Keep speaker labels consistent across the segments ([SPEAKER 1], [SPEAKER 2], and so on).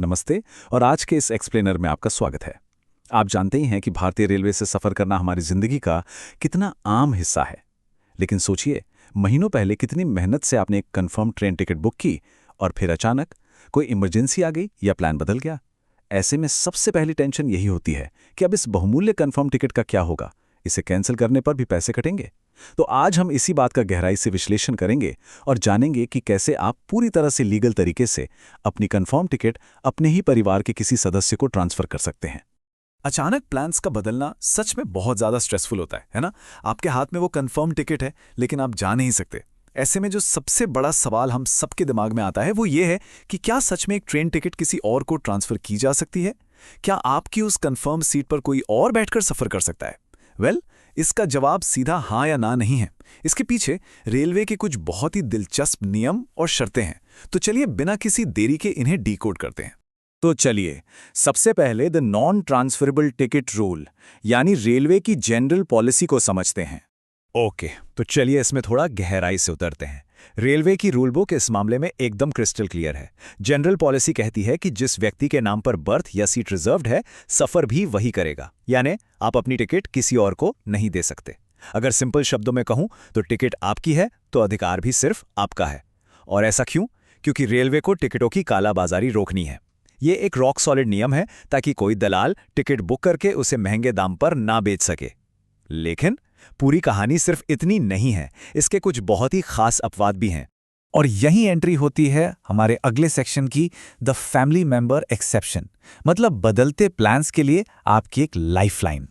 [SPEAKER 1] नमस्ते। और आज के इस एक्सप्लेनर में आपका स्वागत है। आप जानते ही हैं कि भारतीय रेलवे से सफ़र करना हमारी ज़िंदगी का कितना आम हिस्सा है। लेकिन सोचिए, महीनों पहले कितनी मेहनत से आपने एक कंफर्म ट्रेन टिकट बुक की और फिर अचानक कोई इमरजेंसी आ गई या प्लान बदल गया। ऐसे में सबसे पहली टेंशन यही होती है कि अब इस बहुमूल्य कंफर्म टिकट का क्या होगा, इसे कैंसिल करने पर भी पैसे कटेंगे। तो आज हम इसी बात का गहराई से विश्लेषण करेंगे और जानेंगे कि कैसे आप पूरी तरह से लीगल तरीके से अपनी कंफर्म टिकट अपने ही परिवार के किसी सदस्य को ट्रांसफर कर सकते हैं।
[SPEAKER 2] अचानक प्लान्स का बदलना सच में बहुत ज़्यादा स्ट्रेसफुल होता है ना। आपके हाथ में वो कंफर्म टिकट है लेकिन आप जा नहीं सकते। ऐसे में जो सबसे बड़ा सवाल हम सबके दिमाग में आता है वो ये है कि क्या सच में एक ट्रेन टिकट किसी और को ट्रांसफ़र की जा सकती है? क्या आपकी उस कंफर्म सीट पर कोई और बैठकर सफ़र कर सकता है? इसका जवाब सीधा हाँ या ना नहीं है। इसके पीछे रेलवे के कुछ बहुत ही दिलचस्प नियम और शर्तें हैं। तो चलिए बिना किसी देरी के इन्हें डीकोड करते हैं।
[SPEAKER 1] तो चलिए, सबसे पहले the non transferable ticket rule यानी रेलवे की जनरल पॉलिसी को समझते हैं।
[SPEAKER 2] ओके, तो चलिए इसमें थोड़ा गहराई से उतरते हैं। रेलवे की रूल बुक इस मामले में एकदम क्रिस्टल क्लियर है। जनरल पॉलिसी कहती है कि जिस व्यक्ति के नाम पर बर्थ या सीट रिजर्व्ड है, सफर भी वही करेगा। यानी आप अपनी टिकट किसी और को नहीं दे सकते। अगर सिंपल शब्दों में कहूं तो टिकट आपकी है तो अधिकार भी सिर्फ आपका है। और ऐसा क्यों? क्योंकि रेलवे को टिकटों की कालाबाजारी रोकनी है। ये एक रॉक सॉलिड नियम है ताकि कोई दलाल टिकट बुक करके उसे महंगे दाम पर ना बेच सके। लेकिन पूरी कहानी सिर्फ इतनी नहीं है, इसके कुछ बहुत ही खास अपवाद भी हैं। और यही एंट्री होती है हमारे अगले सेक्शन की, द फैमिली मेंबर एक्सेप्शन, मतलब बदलते प्लान्स के लिए आपकी एक लाइफलाइन।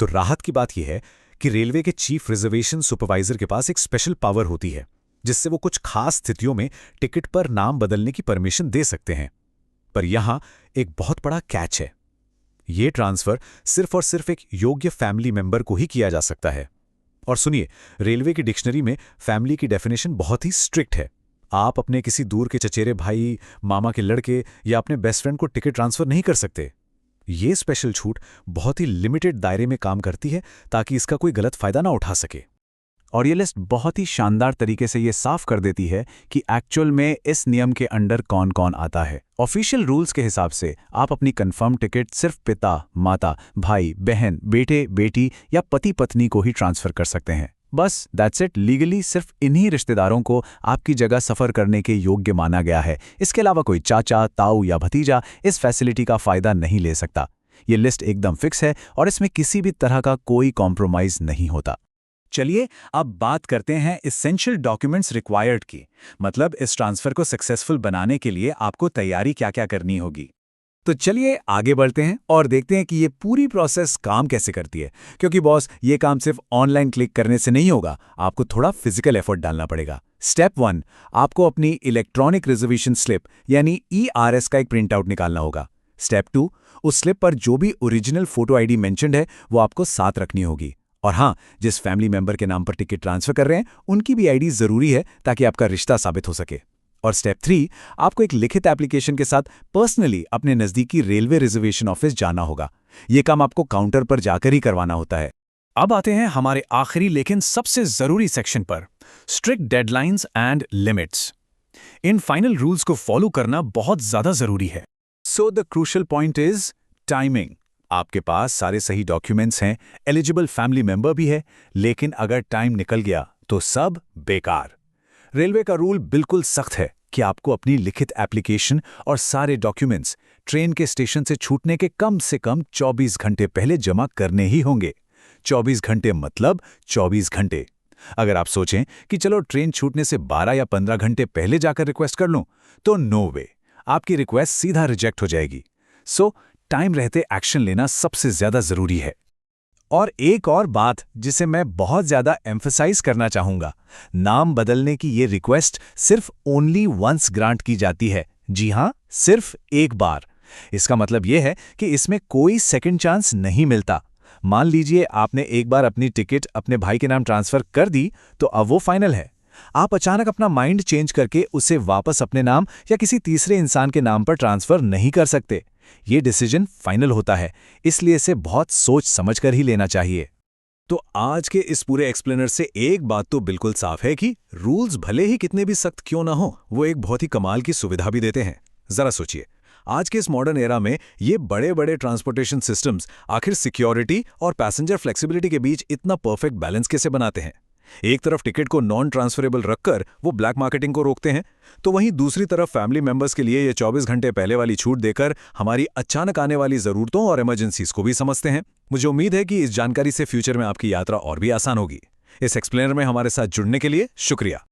[SPEAKER 2] तो राहत की बात यह है कि रेलवे के चीफ रिजर्वेशन सुपरवाइजर के पास एक स्पेशल पावर होती है जिससे वो कुछ खास स्थितियों में टिकट पर नाम बदलने की परमिशन दे सकते हैं। पर यहां एक बहुत बड़ा कैच है। ये ट्रांसफर सिर्फ और सिर्फ एक योग्य फैमिली मेंबर को ही किया जा सकता है। और सुनिए, रेलवे की डिक्शनरी में फैमिली की डेफिनेशन बहुत ही स्ट्रिक्ट है। आप अपने किसी दूर के चचेरे भाई, मामा के लड़के या अपने बेस्ट फ्रेंड को टिकट ट्रांसफर नहीं कर सकते। ये स्पेशल छूट बहुत ही लिमिटेड दायरे में काम करती है ताकि इसका कोई गलत फायदा ना उठा सके।
[SPEAKER 1] और ये लिस्ट बहुत ही शानदार तरीके से ये साफ कर देती है कि एक्चुअल में इस नियम के अंडर कौन कौन आता है। ऑफिशियल रूल्स के हिसाब से आप अपनी कंफर्म टिकट सिर्फ पिता, माता, भाई, बहन, बेटे, बेटी या पति पत्नी को ही ट्रांसफर कर सकते हैं। बस दैट्स इट। लीगली सिर्फ इन्हीं रिश्तेदारों को आपकी जगह सफ़र करने के योग्य माना गया है। इसके अलावा कोई चाचा, ताऊ या भतीजा इस फैसिलिटी का फ़ायदा नहीं ले सकता। ये लिस्ट एकदम फिक्स है और इसमें किसी भी तरह का कोई कॉम्प्रोमाइज़ नहीं होता। चलिए अब बात करते हैं एसेंशियल डॉक्यूमेंट्स रिक्वायर्ड की, मतलब इस ट्रांसफर को सक्सेसफुल बनाने के लिए आपको तैयारी क्या-क्या करनी होगी। तो चलिए आगे बढ़ते हैं और देखते हैं कि ये पूरी प्रोसेस काम कैसे करती है। क्योंकि बॉस, ये काम सिर्फ ऑनलाइन क्लिक करने से नहीं होगा, आपको थोड़ा फिजिकल एफर्ट डालना पड़ेगा। स्टेप 1, आपको अपनी इलेक्ट्रॉनिक रिजर्वेशन स्लिप यानी ERS का एक प्रिंट आउट निकालना होगा। स्टेप 2, उस स्लिप पर जो भी ओरिजिनल फोटो आईडी मेंशन्ड है वो आपको साथ रखनी होगी। और हाँ, जिस फैमिली मेंबर के नाम पर टिकट ट्रांसफर कर रहे हैं उनकी भी आईडी जरूरी है ताकि आपका रिश्ता साबित हो सके। और स्टेप 3, आपको एक लिखित एप्लीकेशन के साथ पर्सनली अपने नज़दीकी रेलवे रिजर्वेशन ऑफिस जाना होगा। ये काम आपको काउंटर पर जाकर ही करवाना होता है। अब आते हैं हमारे आखिरी लेकिन सबसे जरूरी सेक्शन पर, strict deadlines and limits. In final rules को फॉलो करना बहुत ज्यादा जरूरी है। So the crucial point is timing. आपके पास सारे सही डॉक्यूमेंट्स हैं, एलिजिबल फैमिली मेंबर भी है, लेकिन अगर टाइम निकल गया तो सब बेकार। रेलवे का रूल बिल्कुल सख्त है कि आपको अपनी लिखित एप्लीकेशन और सारे डॉक्यूमेंट्स ट्रेन के स्टेशन से छूटने के कम से कम 24 घंटे पहले जमा करने ही होंगे। 24 घंटे मतलब 24 घंटे। अगर आप सोचें कि चलो ट्रेन छूटने से 12 या 15 घंटे पहले जाकर रिक्वेस्ट कर लूं, तो नो वे, आपकी रिक्वेस्ट सीधा रिजेक्ट हो जाएगी। सो टाइम रहते एक्शन लेना सबसे ज्यादा जरूरी है। और एक और बात जिसे मैं बहुत ज्यादा एम्फसाइज करना चाहूंगा, नाम बदलने की ये रिक्वेस्ट सिर्फ ओनली वंस ग्रांट की जाती है। जी हां, सिर्फ एक बार। इसका मतलब यह है कि इसमें कोई सेकंड चांस नहीं मिलता। मान लीजिए आपने एक बार अपनी टिकट अपने भाई के नाम ट्रांसफर कर दी तो अब वो फाइनल है। आप अचानक अपना माइंड चेंज करके उसे वापस अपने नाम या किसी तीसरे इंसान के नाम पर ट्रांसफर नहीं कर सकते। ये डिसीजन फाइनल होता है, इसलिए इसे बहुत सोच समझकर ही लेना चाहिए। तो आज के इस पूरे एक्सप्लेनर से एक बात तो बिल्कुल साफ है कि रूल्स भले ही कितने भी सख्त क्यों ना हो, वो एक बहुत ही कमाल की सुविधा भी देते हैं।
[SPEAKER 2] जरा सोचिए, आज के इस मॉडर्न एरा में ये बड़े बड़े ट्रांसपोर्टेशन सिस्टम्स आखिर सिक्योरिटी और पैसेंजर फ्लेक्सिबिलिटी के बीच इतना परफेक्ट बैलेंस कैसे बनाते हैं? एक तरफ टिकट को नॉन ट्रांसफरेबल रखकर वो ब्लैक मार्केटिंग को रोकते हैं, तो वहीं दूसरी तरफ फैमिली मेंबर्स के लिए ये 24 घंटे पहले वाली छूट देकर हमारी अचानक आने वाली जरूरतों और इमरजेंसीज को भी समझते हैं। मुझे उम्मीद है कि इस जानकारी से फ्यूचर में आपकी यात्रा और भी आसान होगी। इस एक्सप्लेनर में हमारे साथ जुड़ने के लिए शुक्रिया।